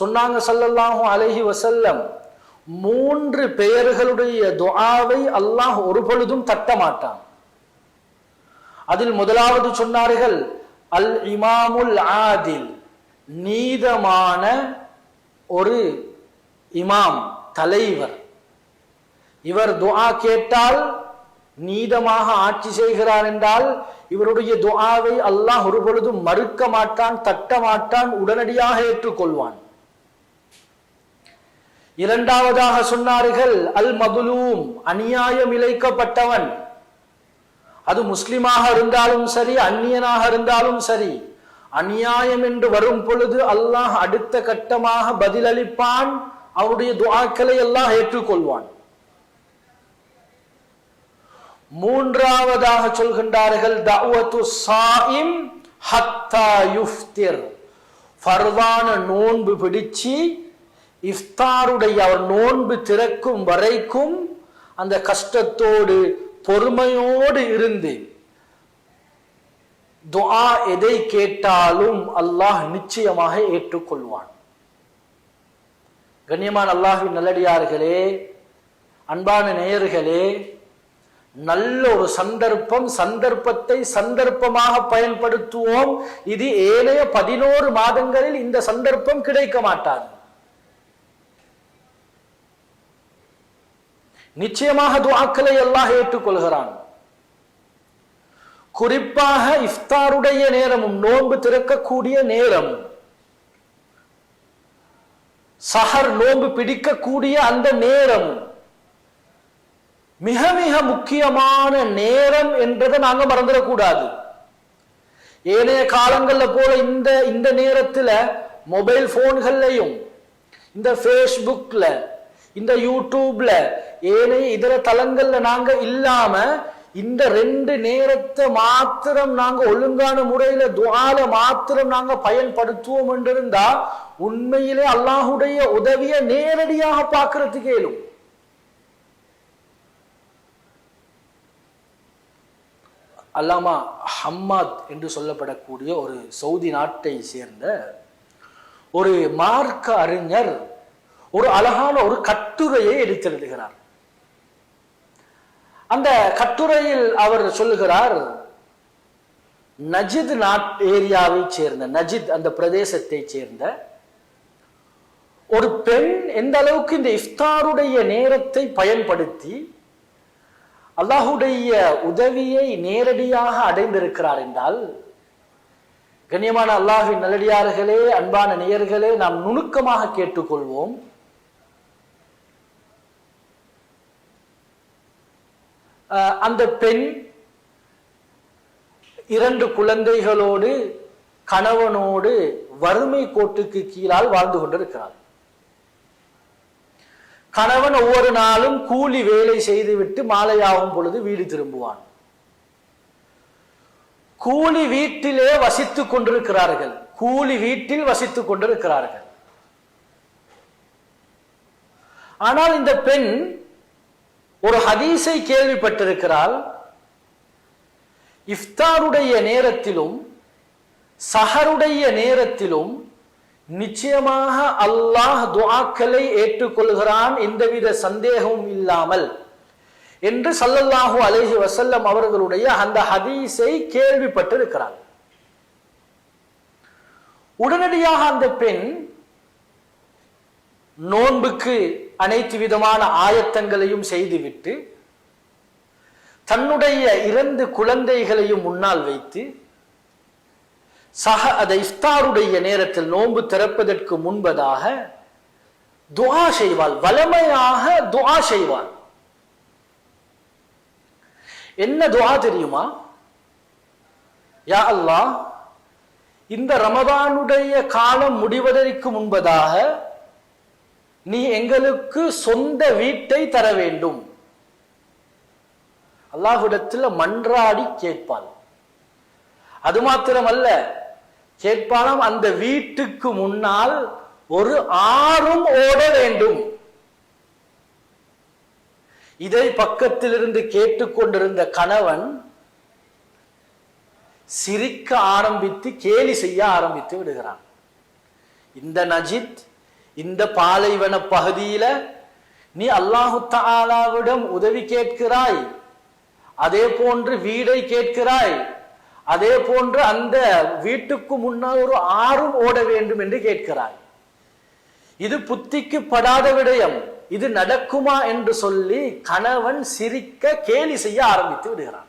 சொன்னாங்க ஸல்லல்லாஹு அலைஹி வஸல்லம், 3 பெயர்களுடைய துஆவை அல்லாஹ் ஒரு பொழுதும் தட்ட மாட்டான். அதில் முதலாவது சொன்னார்கள் அல் இமாமுல் ஆதில், நீதமான ஒரு இமாம், தலைவர். இவர் துஆ கேட்டால் நீதமாக ஆட்சி செய்கிறார் என்றால் இவருடைய துஆவை அல்லாஹ் ஒரு பொழுதும் மறுக்க மாட்டான், தட்ட மாட்டான், உடனடியாக ஏற்றுக்கொள்வான். இரண்டாவதாக சொன்னார்கள் அல் மதுலூம், அநியாயம் இழைக்கப்பட்டவன். அது முஸ்லிமாக இருந்தாலும் சரி, அந்நியனாக இருந்தாலும் சரி, அநியாயம் என்று வரும் பொழுது அல்லாஹ் அடுத்த கட்டமாக பதிலளிப்பான், அவருடைய துஆக்களை அல்லாஹ் ஏற்றுக்கொள்வான். மூன்றாவதாக சொல்கின்றார்கள் தஅவத்து ஸாயிம் ஹத்தா யுஃப்திர், ஃபர்தான நோன்பு பிடிச்சு இஃப்தாருடைய அவர் நோன்பு திறக்கும் வரைக்கும் அந்த கஷ்டத்தோடு பொறுமையோடு இருந்து துஆ எதை கேட்டாலும் அல்லாஹ் நிச்சயமாக ஏற்றுக்கொள்வான். கண்ணியமான அல்லாஹ்வின் நல்லடியார்களே, அன்பான நேயர்களே, நல்ல ஒரு சந்தர்ப்பத்தை சந்தர்ப்பமாக பயன்படுத்துவோம். இது ஏனைய 11 மாதங்களில் இந்த சந்தர்ப்பம் கிடைக்க மாட்டாது. நிச்சயமாக துஆக்களை அல்லாஹ் ஏற்றுக்கொள்கிறான். குறிப்பாக இஃப்தாருடைய நேரமும், நோன்பு திறக்கக்கூடிய நேரம், சஹர் நோன்பு பிடிக்கக்கூடிய அந்த நேரம் மிக மிக முக்கியமான நேரம் என்றதை நாங்க மறந்துடக்கூடாது. ஏனைய காலங்கள்ல போல இந்த நேரத்துல மொபைல் போன்கள்லையும், இந்த ஃபேஸ்புக்ல, இந்த யூடியூப்ல, ஏனைய இதர தளங்கள்ல நாங்க இல்லாம இந்த 2 நேரத்தை மாத்திரம் நாங்க ஒழுங்கான முறையில துஆல மாத்திரம் நாங்க பயன்படுத்துவோம் என்றிருந்தா உண்மையிலே அல்லாஹுடைய உதவியை நேரடியாக பார்க்கறதுக்கு இயலும். அல்லாமா ஹம்மாத் என்று சொல்லப்படக்கூடிய ஒரு சவுதி நாட்டை சேர்ந்த ஒரு மார்க்க அறிஞர் ஒரு அழகான ஒரு கட்டுரையை எடுத்தெழுதுகிறார். அந்த கட்டுரையில் அவர் சொல்லுகிறார், நஜித் ஏரியாவை சேர்ந்த, நஜித் அந்த பிரதேசத்தை சேர்ந்த ஒரு பெண் எந்த அளவுக்கு இந்த இஃப்தாருடைய நேரத்தை பயன்படுத்தி அல்லாஹுடைய உதவியை நேரடியாக அடைந்திருக்கிறார் என்றால், கண்ணியமான அல்லாஹ்வின் நல்லடியார்களே, அன்பான நேயர்களே, நாம் நுணுக்கமாக கேட்டுக்கொள்வோம். அந்த பெண் 2 குழந்தைகளோடு கணவனோடு வறுமை கோட்டுக்கு கீழால் வாழ்ந்து கொண்டிருக்கிறார். கணவன் ஒவ்வொரு நாளும் கூலி வேலை செய்துவிட்டு மாலையாகும் பொழுது வீடு திரும்புவான். கூலி வீட்டிலே வசித்துக் கொண்டிருக்கிறார்கள், கூலி வீட்டில் வசித்துக் கொண்டிருக்கிறார்கள். ஆனால் இந்த பெண் ஒரு ஹதீஸை கேள்விப்பட்டிருக்கிறாள். இஃப்தாருடைய நேரத்திலும் சஹருடைய நேரத்திலும் நிச்சயமாக அல்லாஹ் துஆக்களை ஏற்றுக்கொள்கிறான், எந்தவித சந்தேகமும் இல்லாமல் என்று ஸல்லல்லாஹு அலைஹி வஸல்லம் அவர்களுடைய அந்த ஹதீஸை கேள்விப்பட்டிருக்கிறார். உடனடியாக அந்த பெண் நோன்புக்கு அனைத்து விதமான ஆயத்தங்களையும் செய்துவிட்டு தன்னுடைய 2 குழந்தைகளையும் முன்னால் வைத்து இஃப்தாருடைய நேரத்தில் நோன்பு திறப்பதற்கு முன்பதாக துஆ செய்வாள், வளமையாக துஆ செய்வாள். என்ன துஆ தெரியுமா? யா அல்லாஹ், இந்த ரமதானுடைய காலம் முடிவதற்கு முன்பதாக நீ எங்களுக்கு சொந்த வீட்டை தர வேண்டும். அல்லாஹ்விடத்தில் மன்றாடி கேட்பாள். அது மாத்திரமல்ல, கேட்பாலும் அந்த வீட்டுக்கு முன்னால் ஒரு ஆறும் ஓட வேண்டும். இதை பக்கத்திலிருந்து கேட்டுக்கொண்டிருந்த கணவன் சிரிக்க ஆரம்பித்து கேலி செய்ய ஆரம்பித்து விடுகிறான். இந்த நஜித் இந்த பாலைவன பகுதியில நீ அல்லாஹு தஆலாவிடம் உதவி கேட்கிறாய், அதே போன்று வீடை கேட்கிறாய், அதே போன்று அந்த வீட்டுக்கு முன்னால் ஒரு ஆறும் ஓட வேண்டும் என்று கேட்கிறாய். இது புத்திக்கு படாத விடயம், இது நடக்குமா என்று சொல்லி கணவன் சிரிக்க கேலி செய்ய ஆரம்பித்து விடுகிறான்.